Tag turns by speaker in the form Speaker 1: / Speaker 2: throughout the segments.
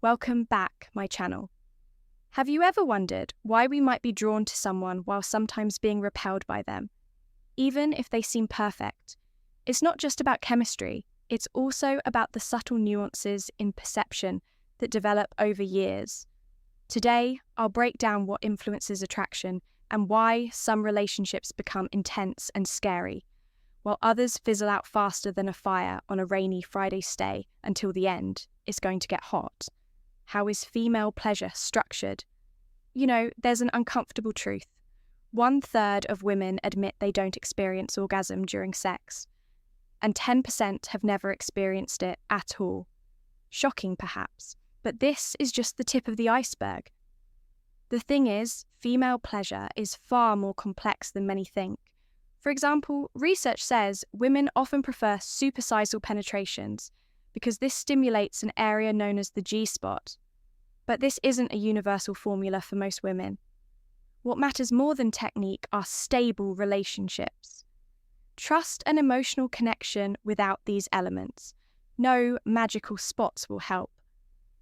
Speaker 1: Welcome back, my channel. Have you ever wondered why we might be drawn to someone while sometimes being repelled by them, even if they seem perfect? It's not just about chemistry, it's also about the subtle nuances in perception that develop over years. Today, I'll break down what influences attraction and why some relationships become intense and scary, while others fizzle out faster than a fire on a rainy Friday stay until the end is going to get hot. How is female pleasure structured? There's an uncomfortable truth. 1/3 of women admit they don't experience orgasm during sex, and 10% have never experienced it at all. Shocking, perhaps, but this is just the tip of the iceberg. The thing is, female pleasure is far more complex than many think. For example, research says women often prefer supersizal penetrations because this stimulates an area known as the G-spot. But this isn't a universal formula for most women. What matters more than technique are stable relationships. Trust and emotional connection without these elements. No magical spots will help.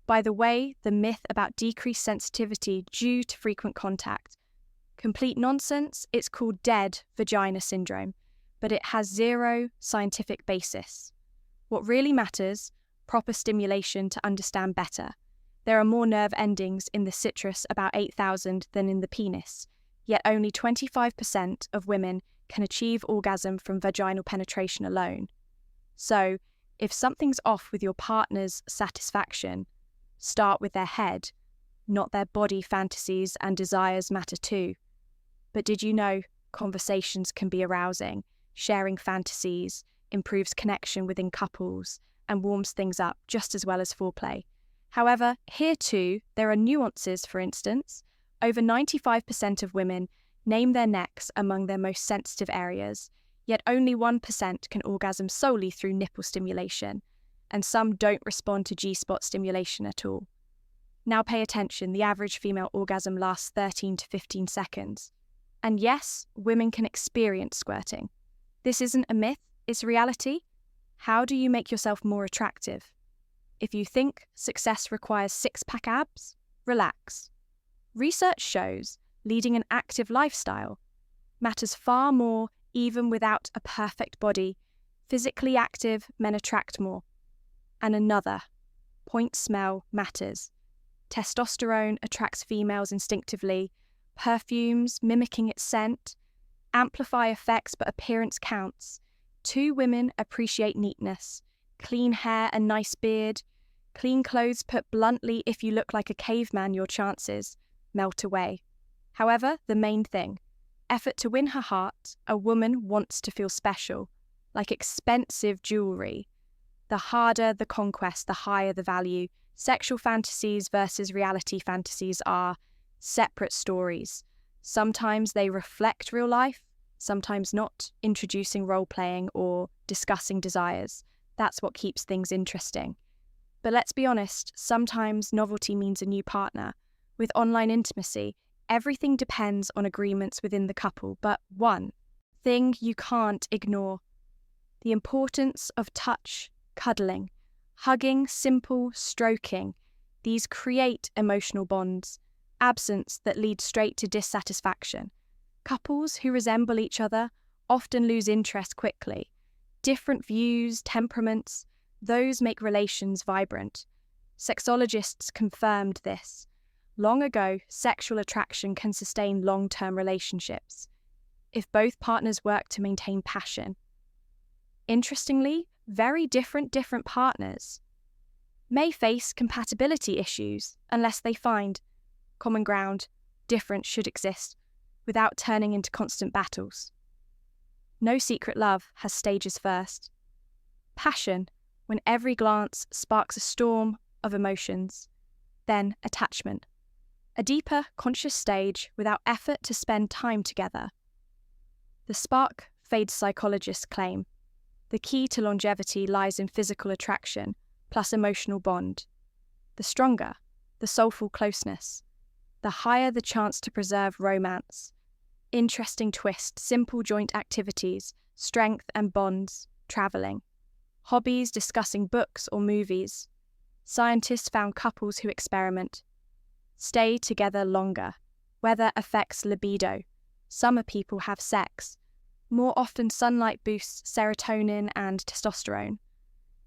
Speaker 1: By the way, the myth about decreased sensitivity due to frequent contact. Complete nonsense, it's called dead vagina syndrome, but it has zero scientific basis. What really matters, proper stimulation to understand better. There are more nerve endings in the citrus, about 8,000, than in the penis, yet only 25% of women can achieve orgasm from vaginal penetration alone. So, if something's off with your partner's satisfaction, start with their head, not their body. Fantasies and desires matter too. But did you know conversations can be arousing? Sharing fantasies improves connection within couples and warms things up just as well as foreplay. However, here too, there are nuances. For instance, over 95% of women name their necks among their most sensitive areas, yet only 1% can orgasm solely through nipple stimulation, and some don't respond to G-spot stimulation at all. Now pay attention, the average female orgasm lasts 13 to 15 seconds. And yes, women can experience squirting. This isn't a myth, it's reality. How do you make yourself more attractive? If you think success requires six-pack abs, relax. Research shows leading an active lifestyle matters far more even without a perfect body. Physically active men attract more. And another, point smell matters. Testosterone attracts females instinctively. Perfumes, mimicking its scent, amplify effects, but appearance counts. 2 women appreciate neatness. Clean hair and nice beard. Clean clothes, put bluntly, if you look like a caveman, your chances melt away. However, the main thing, effort to win her heart, a woman wants to feel special, like expensive jewelry. The harder the conquest, the higher the value. Sexual fantasies versus reality fantasies are separate stories. Sometimes they reflect real life, sometimes not, introducing role-playing or discussing desires. That's what keeps things interesting. But let's be honest, sometimes novelty means a new partner. With online intimacy, everything depends on agreements within the couple, but one thing you can't ignore: the importance of touch, cuddling, hugging, simple stroking. These create emotional bonds. Absence that leads straight to dissatisfaction. Couples who resemble each other often lose interest quickly. Different views, temperaments, those make relations vibrant. Sexologists confirmed this. Long ago, sexual attraction can sustain long-term relationships if both partners work to maintain passion. Interestingly, very different partners may face compatibility issues unless they find common ground. Difference should exist without turning into constant battles. No secret love has stages first. Passion, when every glance sparks a storm of emotions. Then attachment, a deeper, conscious stage without effort to spend time together. The spark fades, psychologists claim. The key to longevity lies in physical attraction plus emotional bond. The stronger, the soulful closeness. The higher the chance to preserve romance. Interesting twist, simple joint activities, strength and bonds, travelling. Hobbies, discussing books or movies. Scientists found couples who experiment stay together longer. Weather affects libido. Summer people have sex. More often, sunlight boosts serotonin and testosterone.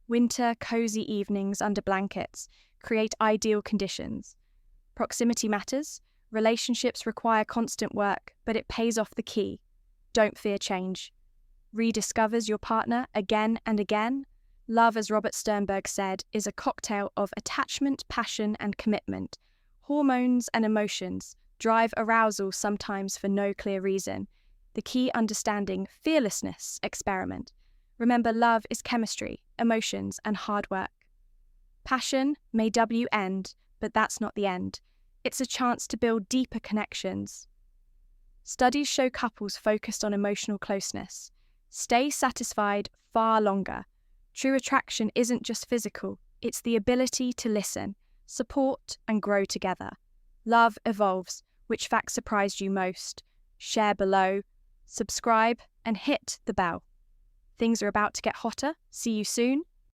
Speaker 1: Winter, cozy evenings under blankets create ideal conditions. Proximity matters. Relationships require constant work, but it pays off the key. Don't fear change. Rediscovers your partner again and again. Love, as Robert Sternberg said, is a cocktail of attachment, passion, and commitment. Hormones and emotions drive arousal sometimes for no clear reason. The key understanding: fearlessness, experiment. Remember, love is chemistry, emotions, and hard work. Passion may end, but that's not the end. It's a chance to build deeper connections. Studies show couples focused on emotional closeness stay satisfied far longer. True attraction isn't just physical, it's the ability to listen, support, and grow together. Love evolves. Which fact surprised you most? Share below, subscribe, and hit the bell. Things are about to get hotter. See you soon.